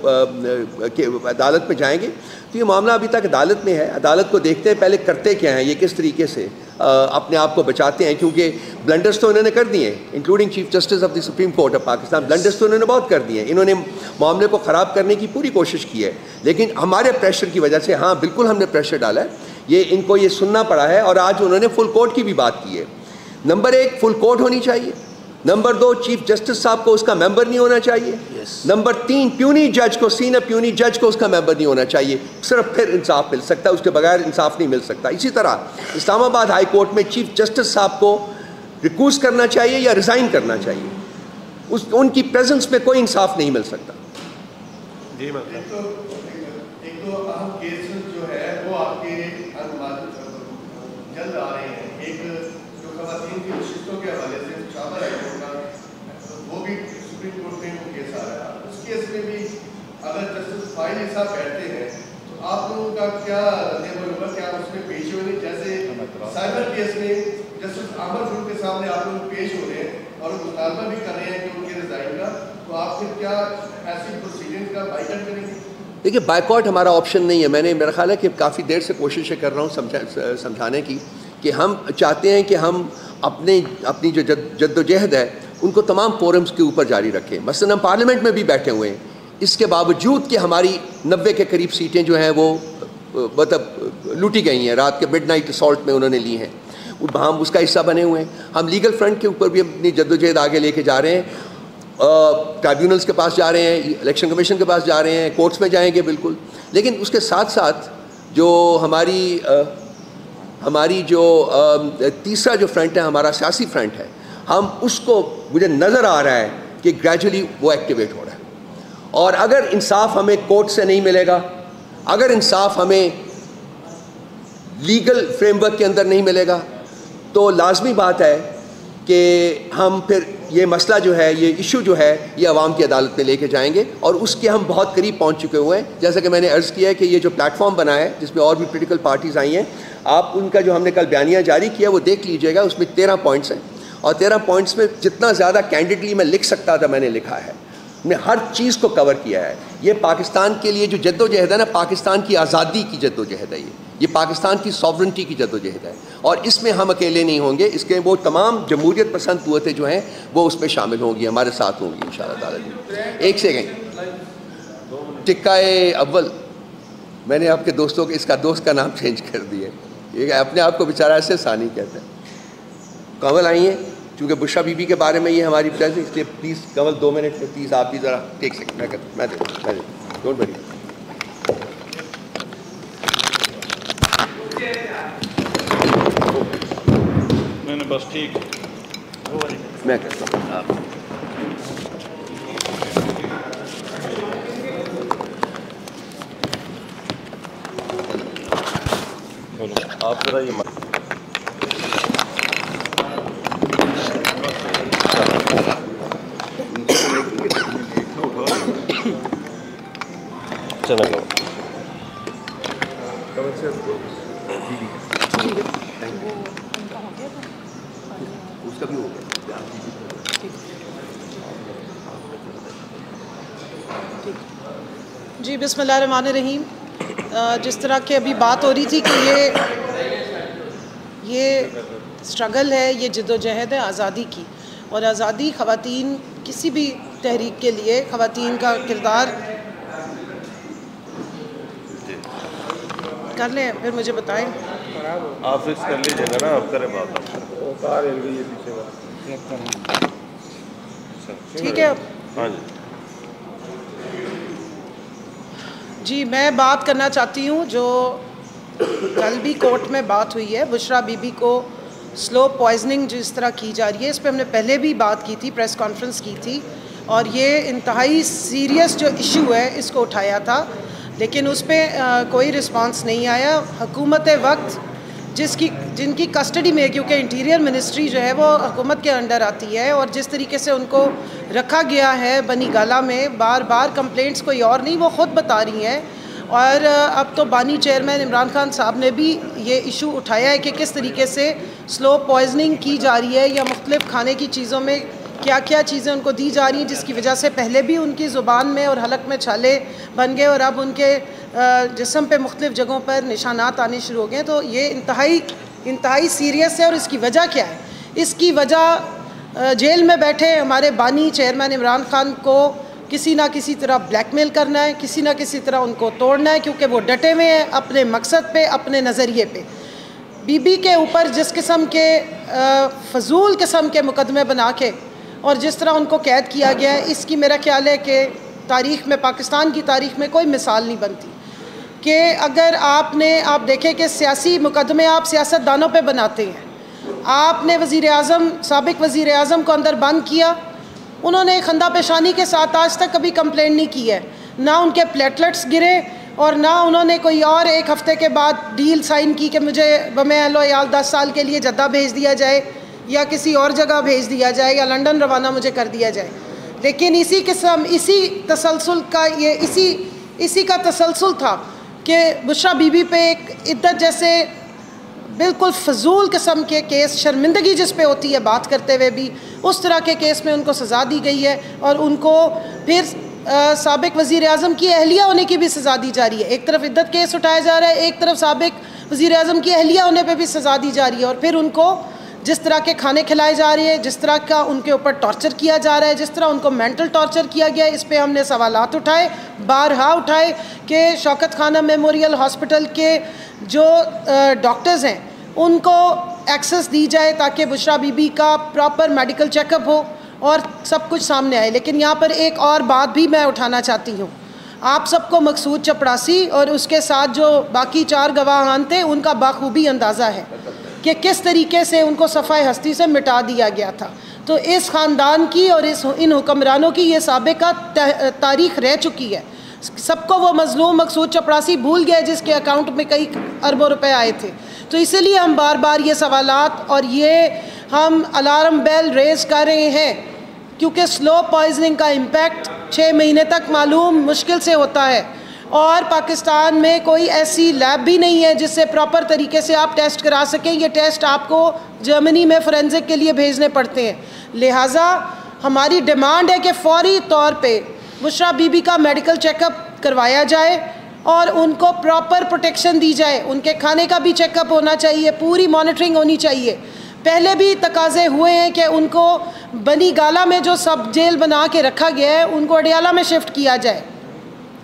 عدالت میں جائیں گے، تو یہ معاملہ ابھی تک عدالت میں ہے. عدالت کو دیکھتے ہیں پہلے کرتے کیا ہیں، یہ کس طریقے سے اپنے آپ کو بچاتے ہیں، کیونکہ بلنڈرز تو انہوں نے کر دیے ہیں including chief justice of the supreme court of Pakistan. Blunders تو انہوں نے بہت کر دیے ہیں، انہوں نے معاملے کو خراب کرنے کی پوری کوشش کی ہے. لیکن ہمارے پریشر کی وجہ سے، ہاں بالکل ہم نے پریشر ڈالا ہے، یہ ان کو یہ سننا پڑا ہے. اور آج انہوں نے فل کورٹ کی بھی بات کی ہے. نمبر 1 فل کورٹ ہونی چاہیے. نمبر 2 چیف جسٹس صاحب کو اس کا ممبر نہیں ہونا چاہیے. نمبر 3 پیونی جج کو، سینئر پیونی جج کو اس کا ممبر نہیں ہونا چاہیے. صرف پھر انصاف مل سکتا ہے، اس کے بغیر انصاف نہیں مل سکتا. اسی طرح اسلام آباد ہائی کورٹ میں چیف جسٹس صاحب کو ریکوز کرنا چاہیے یا ریزائن کرنا چاہیے. ان کی پریزنس میں کوئی انصاف نہیں مل سکتا. جی ایک تو اہم کیسز جو ہے وہ آپ کے جلد آ رہے ہیں. ایک جو خواتین کی نشستوں کے حوالے سے شاہباز ہائی کورٹ کا وہ بھی سپریم کورٹ میں وہ کیس آ رہا ہے. اس کیس میں بھی اگر جسٹس فائل صاحب بیٹھتے ہیں تو آپ لوگوں کا کیا لیول ہوگا کہ آپ اس میں پیش ہوئے؟ جیسے سائبر کیس میں جسٹس عامر فاروق کے سامنے آپ لوگ پیش ہو رہے ہیں اور مطالبہ بھی کر رہے ہیں کہ ان کے ریزائن کا، تو آپ پھر کیا ایسی پروسیڈنگ کا بائیکاٹ کریں گے؟ دیکھیے بائیکاٹ ہمارا آپشن نہیں ہے. میرا خیال ہے کہ کافی دیر سے کوششیں کر رہا ہوں سمجھانے کی کہ ہم چاہتے ہیں کہ ہم اپنی جو جد و جہد ہے ان کو تمام فورمز کے اوپر جاری رکھیں. مثلا ہم پارلیمنٹ میں بھی بیٹھے ہوئے ہیں. اس کے باوجود کہ ہماری 90 کے قریب سیٹیں جو ہیں وہ مطلب لوٹی گئی ہیں، رات کے مڈ نائٹ اسالٹ میں انہوں نے لی ہیں، ہم اس کا حصہ بنے ہوئے ہیں. ہم لیگل فرنٹ کے اوپر بھی اپنی جدوجہد آگے لے کے جا رہے ہیں، ٹرائبیونلز کے پاس جا رہے ہیں، الیکشن کمیشن کے پاس جا رہے ہیں، کورٹس میں جائیں گے بالکل. لیکن اس کے ساتھ ساتھ جو ہماری جو تیسرا جو فرنٹ ہے، ہمارا سیاسی فرنٹ ہے، ہم اس کو مجھے نظر آ رہا ہے کہ گریجولی وہ ایکٹیویٹ ہو رہا ہے. اور اگر انصاف ہمیں کورٹ سے نہیں ملے گا، اگر انصاف ہمیں لیگل فریم ورک کے اندر نہیں ملے گا، تو لازمی بات ہے کہ ہم پھر یہ مسئلہ جو ہے، یہ ایشو جو ہے، یہ عوام کی عدالت میں لے کے جائیں گے. اور اس کے ہم بہت قریب پہنچ چکے ہوئے ہیں. جیسا کہ میں نے عرض کیا ہے کہ یہ جو پلیٹ فارم بنا ہے جس میں اور بھی پولیٹیکل پارٹیز آئی ہیں، آپ ان کا جو ہم نے کل بیانیہ جاری کیا وہ دیکھ لیجئے گا. اس میں 13 پوائنٹس ہیں، اور 13 پوائنٹس میں جتنا زیادہ کینڈیڈلی میں لکھ سکتا تھا میں نے لکھا ہے. نے ہر چیز کو کور کیا ہے. یہ پاکستان کے لیے جو جد و جہد ہے نا، پاکستان کی آزادی کی جد و جہد ہے، یہ پاکستان کی ساورنٹی کی جد و جہد ہے. اور اس میں ہم اکیلے نہیں ہوں گے، اس کے وہ تمام جمہوریت پسند قوتیں جو ہیں وہ اس میں شامل ہوں گی، ہمارے ساتھ ہوں گی انشاءاللہ تعالی. ایک سیکنڈ، ٹکہ اول میں نے آپ کے دوستوں کے اس کا دوست کا نام چینج کر دیا، یہ اپنے آپ کو بیچارہ ایسے ثانی کہتے ہیں. کنول آئی ہیں، چونکہ بشرا بی بی کے بارے میں یہ ہماری پریزنس، اس لیے پلیز کنول 2 منٹ میں پلیز آپ بھی ذرا ٹیک سکتے ہیں. میں ڈونٹ وری، میں نے بس ٹھیک میں کرتا ہوں. آپ ذرا یہ چلو اس کا بھی ہو گیا. جی بسم اللہ الرحمن الرحیم. جس طرح کہ ابھی بات ہو رہی تھی کہ یہ اسٹرگل ہے، یہ جد و جہد ہے آزادی کی، اور آزادی خواتین کسی بھی تحریک کے لیے خواتین کا کردار کر لیں، پھر مجھے بتائیں. آپ فکس کر لیجیے گا نا، آپ کریں بات. ٹھیک ہے. ہاں جی جی میں بات کرنا چاہتی ہوں، جو کل بھی کورٹ میں بات ہوئی ہے، بشرا بی بی کو سلو پوائزننگ جس طرح کی جا رہی ہے، اس پہ ہم نے پہلے بھی بات کی تھی، پریس کانفرنس کی تھی، اور یہ انتہائی سیریس جو ایشو ہے اس کو اٹھایا تھا، لیکن اس پہ کوئی رسپانس نہیں آیا. حکومت وقت جن کی کسٹڈی میں، کیونکہ انٹیریئر منسٹری جو ہے وہ حکومت کے انڈر آتی ہے، اور جس طریقے سے ان کو رکھا گیا ہے بنی گالہ میں، بار بار کمپلینٹس کوئی اور نہیں، وہ خود بتا رہی ہیں. اور اب تو بانی چیئرمین عمران خان صاحب نے بھی یہ ایشو اٹھایا ہے کہ کس طریقے سے سلو پوائزننگ کی جا رہی ہے، یا مختلف کھانے کی چیزوں میں کیا کیا چیزیں ان کو دی جا رہی ہیں، جس کی وجہ سے پہلے بھی ان کی زبان میں اور حلق میں چھالے بن گئے، اور اب ان کے جسم پہ مختلف جگہوں پر نشانات آنے شروع ہو گئے. تو یہ انتہائی سیریس ہے. اور اس کی وجہ کیا ہے؟ اس کی وجہ جیل میں بیٹھے ہمارے بانی چیئرمین عمران خان کو کسی نہ کسی طرح بلیک میل کرنا ہے، کسی نہ کسی طرح ان کو توڑنا ہے، کیونکہ وہ ڈٹے ہوئے ہیں اپنے مقصد پہ، اپنے نظریے پہ. بی بی کے اوپر جس قسم کے فضول قسم کے مقدمے بنا کے اور جس طرح ان کو قید کیا گیا ہے، اس کی میرا خیال ہے کہ تاریخ میں، پاکستان کی تاریخ میں کوئی مثال نہیں بنتی. کہ اگر آپ دیکھیں کہ سیاسی مقدمے آپ سیاست دانوں پہ بناتے ہیں. آپ نے سابق وزیر اعظم کو اندر بند کیا، انہوں نے خندہ پیشانی کے ساتھ آج تک کبھی کمپلین نہیں کی ہے، نہ ان کے پلیٹلٹس گرے، اور نہ انہوں نے کوئی اور ایک ہفتے کے بعد ڈیل سائن کی کہ مجھے بمِ اہل و عیال 10 سال کے لیے جدہ بھیج دیا جائے، یا کسی اور جگہ بھیج دیا جائے، یا لنڈن روانہ مجھے کر دیا جائے. لیکن اسی تسلسل کا اسی کا تسلسل تھا کہ بشرا بی بی پہ ایک عدت جیسے بالکل فضول قسم کے کیس، شرمندگی جس پہ ہوتی ہے بات کرتے ہوئے بھی، اس طرح کے کیس میں ان کو سزا دی گئی ہے، اور ان کو پھر سابق وزیر اعظم کی اہلیہ ہونے کی بھی سزا دی جا رہی ہے. ایک طرف عدت کیس اٹھایا جا رہا ہے، ایک طرف سابق وزیر اعظم کی اہلیہ ہونے پہ بھی سزا دی جا رہی ہے، اور پھر ان کو جس طرح کے کھانے کھلائے جا رہے ہیں، جس طرح کا ان کے اوپر ٹارچر کیا جا رہا ہے، جس طرح ان کو مینٹل ٹارچر کیا گیا ہے، اس پہ ہم نے سوالات اٹھائے، بارہا اٹھائے کہ شوکت خانہ میموریل ہاسپٹل کے جو ڈاکٹرز ہیں ان کو ایکسس دی جائے تاکہ بشرا بی بی کا پراپر میڈیکل چیک اپ ہو اور سب کچھ سامنے آئے. لیکن یہاں پر ایک اور بات بھی میں اٹھانا چاہتی ہوں. آپ سب کو مقصود چپڑاسی اور اس کے ساتھ جو باقی 4 گواہان تھے ان کا بخوبی اندازہ ہے کہ کس طریقے سے ان کو صفحہ ہستی سے مٹا دیا گیا تھا. تو اس خاندان کی اور ان حکمرانوں کی یہ سابقہ تاریخ رہ چکی ہے. سب کو وہ مظلوم مقصود چپڑاسی بھول گئے جس کے اکاؤنٹ میں کئی اربوں روپے آئے تھے. تو اسی لیے ہم بار بار یہ سوالات اور یہ ہم الارم بیل ریز کر رہے ہیں کیونکہ سلو پوائزننگ کا امپیکٹ 6 مہینے تک معلوم مشکل سے ہوتا ہے اور پاکستان میں کوئی ایسی لیب بھی نہیں ہے جس سے پراپر طریقے سے آپ ٹیسٹ کرا سکیں. یہ ٹیسٹ آپ کو جرمنی میں فورینزک کے لیے بھیجنے پڑتے ہیں. لہٰذا ہماری ڈیمانڈ ہے کہ فوری طور پہ بشرا بی بی کا میڈیکل چیک اپ کروایا جائے اور ان کو پراپر پروٹیکشن دی جائے. ان کے کھانے کا بھی چیک اپ ہونا چاہیے, پوری مانیٹرنگ ہونی چاہیے. پہلے بھی تقاضے ہوئے ہیں کہ ان کو بنی گالا میں جو سب جیل بنا کے رکھا گیا ہے ان کو اڈیالہ میں شفٹ کیا جائے.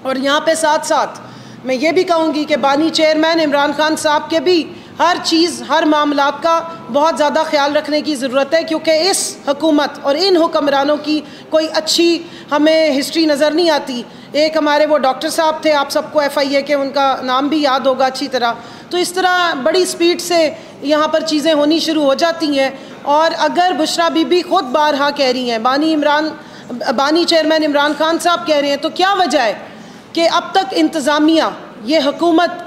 اور یہاں پہ ساتھ ساتھ میں یہ بھی کہوں گی کہ بانی چیئرمین عمران خان صاحب کے بھی ہر چیز ہر معاملات کا بہت زیادہ خیال رکھنے کی ضرورت ہے کیونکہ اس حکومت اور ان حکمرانوں کی کوئی اچھی ہمیں ہسٹری نظر نہیں آتی. ایک ہمارے وہ ڈاکٹر صاحب تھے, آپ سب کو FIA کے ان کا نام بھی یاد ہوگا اچھی طرح. تو اس طرح بڑی سپیڈ سے یہاں پر چیزیں ہونی شروع ہو جاتی ہیں. اور اگر بشرا بی بی خود بارہا کہہ رہی ہیں, بانی چیئرمین عمران خان صاحب کہہ رہے ہیں, تو کیا وجہ ہے کہ اب تک انتظامیہ یہ حکومت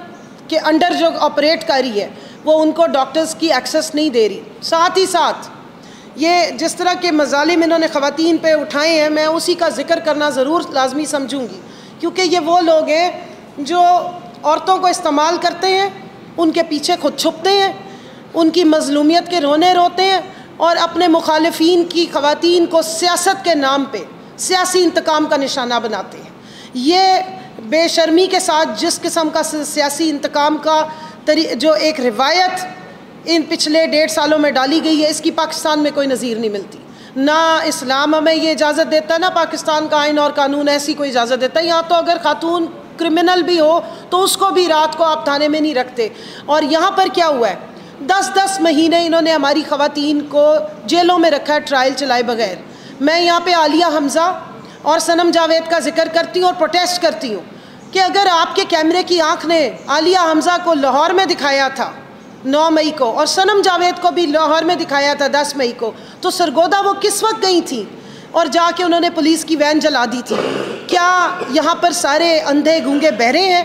کے انڈر جو آپریٹ کر رہی ہے وہ ان کو ڈاکٹرز کی ایکسس نہیں دے رہی. ساتھ ہی ساتھ یہ جس طرح کے مظالم انہوں نے خواتین پہ اٹھائے ہیں میں اسی کا ذکر کرنا ضرور لازمی سمجھوں گی کیونکہ یہ وہ لوگ ہیں جو عورتوں کو استعمال کرتے ہیں, ان کے پیچھے خود چھپتے ہیں, ان کی مظلومیت کے رونے روتے ہیں اور اپنے مخالفین کی خواتین کو سیاست کے نام پہ سیاسی انتقام کا نشانہ بناتے ہیں. یہ بے شرمی کے ساتھ جس قسم کا سیاسی انتقام کا جو ایک روایت ان پچھلے 1.5 سالوں میں ڈالی گئی ہے اس کی پاکستان میں کوئی نظیر نہیں ملتی. نہ اسلام ہمیں یہ اجازت دیتا, نہ پاکستان کا آئین اور قانون ایسی کوئی اجازت دیتا. یہاں تو اگر خاتون کرمنل بھی ہو تو اس کو بھی رات کو آپ تھانے میں نہیں رکھتے. اور یہاں پر کیا ہوا ہے, 10 مہینے انہوں نے ہماری خواتین کو جیلوں میں رکھا ہے ٹرائل چلائے بغیر. میں یہاں پہ عالیہ حمزہ اور صنم جاوید کا ذکر کرتی ہوں اور پروٹیسٹ کرتی ہوں کہ اگر آپ کے کیمرے کی آنکھ نے عالیہ حمزہ کو لاہور میں دکھایا تھا 9 مئی کو اور صنم جاوید کو بھی لاہور میں دکھایا تھا 10 مئی کو, تو سرگودا وہ کس وقت گئی تھیں اور جا کے انہوں نے پولیس کی وین جلا دی تھی؟ کیا یہاں پر سارے اندھے گونگے بہرے ہیں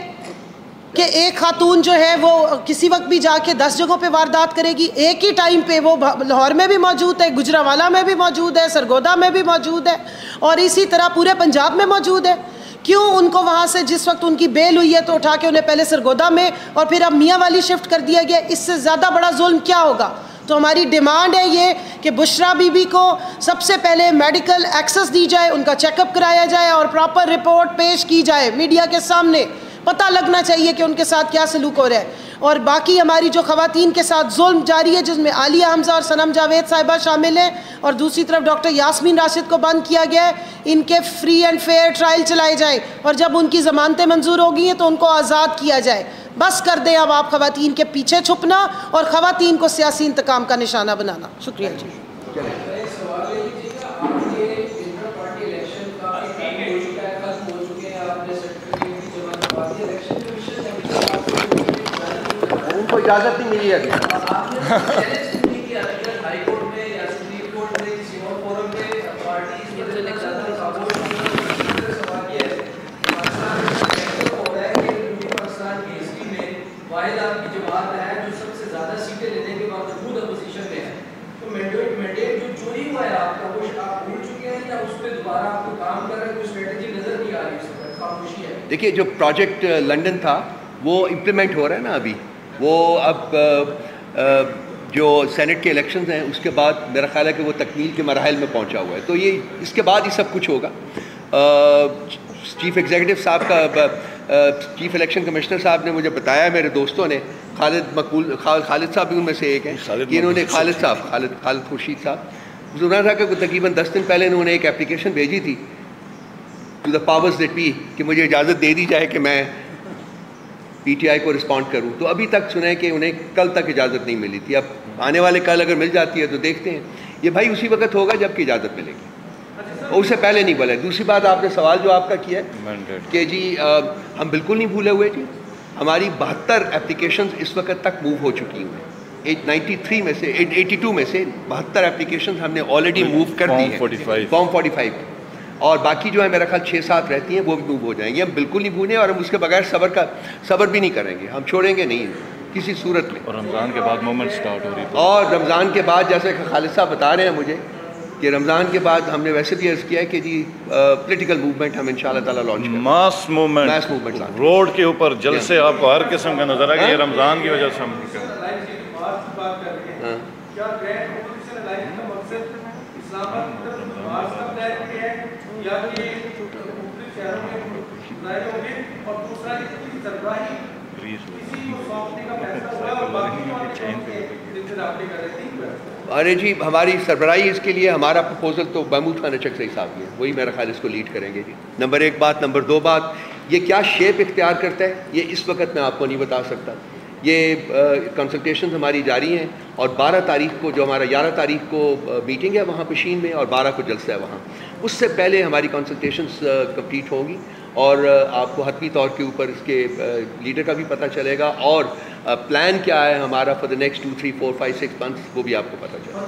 کہ ایک خاتون جو ہے وہ کسی وقت بھی جا کے 10 جگہوں پہ واردات کرے گی؟ ایک ہی ٹائم پہ وہ لاہور میں بھی موجود ہے, گجرانوالہ میں بھی موجود ہے, سرگودا میں بھی موجود ہے اور اسی طرح پورے پنجاب میں موجود ہے. کیوں ان کو وہاں سے جس وقت ان کی بیل ہوئی ہے تو اٹھا کے انہیں پہلے سرگودا میں اور پھر اب میاں والی شفٹ کر دیا گیا؟ اس سے زیادہ بڑا ظلم کیا ہوگا؟ تو ہماری ڈیمانڈ ہے یہ کہ بشرا بی بی کو سب سے پہلے میڈیکل ایکسس دی جائے, ان کا چیک اپ کرایا جائے اور پراپر رپورٹ پیش کی جائے میڈیا کے سامنے. پتہ لگنا چاہیے کہ ان کے ساتھ کیا سلوک ہو رہا ہے. اور باقی ہماری جو خواتین کے ساتھ ظلم جاری ہے جس میں عالیہ حمزہ اور صنم جاوید صاحبہ شامل ہیں اور دوسری طرف ڈاکٹر یاسمین راشد کو بند کیا گیا ہے, ان کے فری اینڈ فیئر ٹرائل چلائے جائیں اور جب ان کی ضمانتیں منظور ہو گئی ہیں تو ان کو آزاد کیا جائے. بس کر دیں اب آپ خواتین کے پیچھے چھپنا اور خواتین کو سیاسی انتقام کا نشانہ بنانا. شکریہ جی. ان کو اجازت نہیں ملی ابھی. واحد آپ کی جو بات ہے جو سب سے زیادہ سیٹیں لینے کے باوجود اپوزیشن میں ہے تو مینڈیٹ جو چوری ہوا ہے آپ کا وہ آپ بھول چکے ہیں یا اس پہ دوبارہ آپ کو کام کر رہے ہیں؟ کوئی اسٹریٹجی نظر نہیں آ رہی اس پر, خاموشی ہے. دیکھیے جو پروجیکٹ لنڈن تھا وہ امپلیمنٹ ہو رہا ہے نا ابھی. وہ اب جو سینٹ کے الیکشنز ہیں اس کے بعد میرا خیال ہے کہ وہ تکمیل کے مراحل میں پہنچا ہوا ہے. تو یہ اس کے بعد ہی سب کچھ ہوگا. چیف ایگزیکٹو صاحب کا چیف الیکشن کمشنر صاحب نے مجھے بتایا، میرے دوستوں نے، خالد صاحب بھی ان میں سے ایک ہیں کہ انہوں نے خالد خورشید صاحب سنا تھا کہ تقریباً 10 دن پہلے انہوں نے ایک اپلیکیشن بھیجی تھی to the powers that be کہ مجھے اجازت دے دی جائے کہ میں پی ٹی آئی کو رسپونڈ کروں. تو ابھی تک سنا ہے کہ انہیں کل تک اجازت نہیں ملی تھی. اب آنے والے کل اگر مل جاتی ہے تو دیکھتے ہیں. یہ بھائی اسی وقت ہوگا جب کہ اجازت ملے گی، اور اس سے پہلے نہیں بولا. دوسری بات آپ نے سوال جو آپ کا کیا ہے کہ جی ہم بالکل نہیں بھولے ہوئے جی. ہماری 72 اپلیکیشنز اس وقت تک موو ہو چکی ہیں. 93 میں سے 82 میں سے 72 اپلیکیشنز ہم نے آلریڈی موو کر دی ہیں فارم 45، اور باقی جو ہے میرا خیال 6-7 رہتی ہیں وہ بھی موو ہو جائیں گے. ہم بالکل نہیں بھولیں اور ہم اس کے بغیر صبر بھی نہیں کریں گے. ہم چھوڑیں گے نہیں کسی صورت میں. اور رمضان کے بعد موومنٹ سٹارٹ ہو رہی ہے، اور رمضان کے بعد جیسے کہ خالد صاحب بتا رہے ہیں مجھے کہ رمضان کے بعد ہم نے ویسے بھی عرض کیا ہے کہ جی پولیٹیکل موومنٹ ہم انشاءاللہ تعالیٰ لانچ کریں. ماس موومنٹ روڈ کے اوپر جلسے آپ کو ہر قسم کا نظر آئے گا. یہ رمضان کی وجہ سے ہم ارے جی ہماری سربراہی اس کے لیے ہمارا پروپوزل تو محمود خان اچک صاحب کی ہے، وہی میرا خیال اس کو لیڈ کریں گے جی. نمبر 1 بات. نمبر 2 بات، یہ کیا شیپ اختیار کرتا ہے یہ اس وقت میں آپ کو نہیں بتا سکتا. یہ کنسلٹیشنز ہماری جاری ہیں، اور 12 تاریخ کو جو ہمارا 11 تاریخ کو میٹنگ ہے وہاں پشین میں، اور 12 کو جلسہ ہے وہاں. اس سے پہلے ہماری کنسلٹیشنز کمپلیٹ ہوں گی، اور آپ کو حتمی طور کے اوپر اس کے لیڈر کا بھی پتہ چلے گا، اور پلان کیا ہے ہمارا فار دا نیکسٹ 2 3 4 5 6 منتھس وہ بھی آپ کو پتہ چلے گا.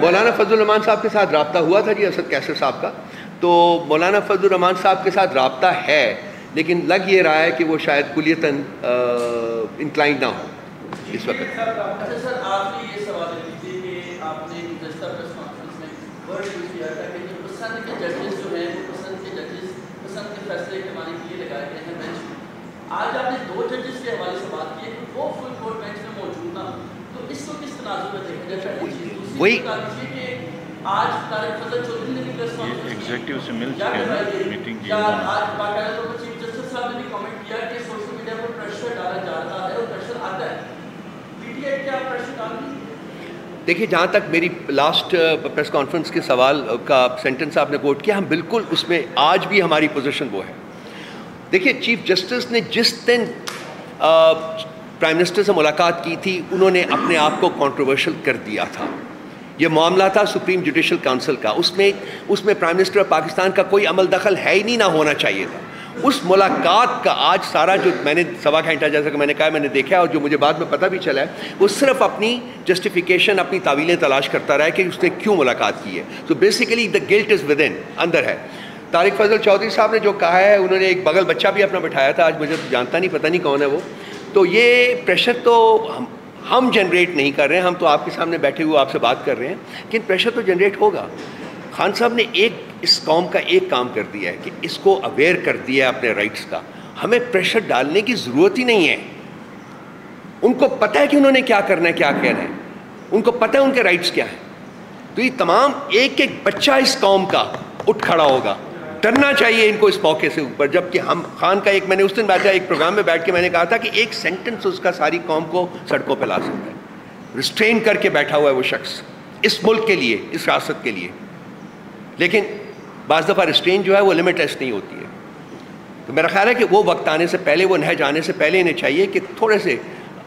مولانا فضل الرحمان صاحب کے ساتھ رابطہ ہوا تھا جی اسد کیسر صاحب کا. تو مولانا فضل الرحمان صاحب کے ساتھ رابطہ ہے، لیکن لگ یہ رہا ہے کہ وہ شاید کلیتاً انکلائنڈ نہ ہو اس وقت. سر آپ نے یہ سوال کیجیے کہ آپ نے گزشتہ پریس کانفرنس میں ورڈ یوز کیا تھا کہ جو پسند کے ججز جو ہیں وہ پسند کے فیصلے کے معنی کے لیے لگائے گئے ہیں بینچ میں. آج آپ نے 2 ججز کے حوالے سے بات کی ہے کہ وہ فل کورٹ بینچ میں موجود نہ، تو اس کو کس تناظر میں دیکھا جائے؟ پہلی چیز. دوسری بتا دیجیے کہ آج طارق فضل چودھری نے بھی پریس کانفرنس ایگزیکٹو سے مل چکے ہیں میٹنگ کی. آج باقاعدہ طور پر چیف جسٹس صاحب نے بھی کامنٹ کیا کہ سوشل میڈیا پر پریشر ڈالا جاتا ہے اور پریشر آتا ہے. پی ٹی آئی کیا پریشر ڈال رہی ہے؟ دیکھیے جہاں تک میری لاسٹ پریس کانفرنس کے سوال کا سینٹنس آپ نے کوٹ کیا، ہم بالکل اس میں آج بھی ہماری پوزیشن وہ ہے. دیکھیے چیف جسٹس نے جس دن پرائم منسٹر سے ملاقات کی تھی انہوں نے اپنے آپ کو کنٹروورشل کر دیا تھا. یہ معاملہ تھا سپریم جوڈیشل کونسل کا، اس میں پرائم منسٹر آف پاکستان کا کوئی عمل دخل ہے ہی نہیں، نہ ہونا چاہیے تھا. اس ملاقات کا آج سارا جو میں نے 1.25 گھنٹہ جیسا کہ میں نے کہا میں نے دیکھا ہے، اور جو مجھے بعد میں پتہ بھی چلا ہے، وہ صرف اپنی جسٹیفیکیشن اپنی تعویلیں تلاش کرتا رہا ہے کہ اس نے کیوں ملاقات کی ہے. تو basically the guilt is with in, اندر ہے. طارق فضل چودھری صاحب نے جو کہا ہے، انہوں نے ایک بغل بچہ بھی اپنا بٹھایا تھا، آج مجھے جانتا نہیں، پتہ نہیں کون ہے وہ. تو یہ پریشر تو ہم جنریٹ نہیں کر رہے ہیں، ہم تو آپ کے سامنے بیٹھے ہوئے آپ سے بات کر رہے ہیں، لیکن پریشر تو جنریٹ ہوگا. خان صاحب نے اس قوم کا ایک کام کر دیا ہے کہ اس کو اویئر کر دیا ہے اپنے رائٹس کا. ہمیں پریشر ڈالنے کی ضرورت ہی نہیں ہے. ان کو پتہ ہے کہ انہوں نے کیا کرنا ہے، کیا کہنا ہے، ان کو پتہ ہے ان کے رائٹس کیا ہیں. تو یہ تمام ایک بچہ اس قوم کا اٹھ کھڑا ہوگا. ڈرنا چاہیے ان کو اس موقع سے اوپر. جبکہ ہم خان کا میں نے اس دن بیٹھا ایک پروگرام میں بیٹھ کے میں نے کہا تھا کہ ایک سینٹنس اس کا ساری قوم کو سڑکوں پہ لا سکتا ہے. ریسٹرین کر کے بیٹھا ہوا ہے وہ شخص اس ملک کے لیے، اس ریاست کے لیے. لیکن بعض دفعہ ریسٹرین جو ہے وہ لمٹ لیس نہیں ہوتی ہے. تو میرا خیال ہے کہ وہ وقت آنے سے پہلے، وہ نہج آنے سے پہلے انہیں چاہیے کہ تھوڑے سے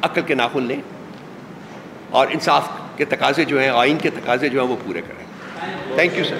عقل کے ناخن لیں اور انصاف کے تقاضے جو ہیں، آئین کے تقاضے جو ہیں وہ پورے کریں. Thank you sir.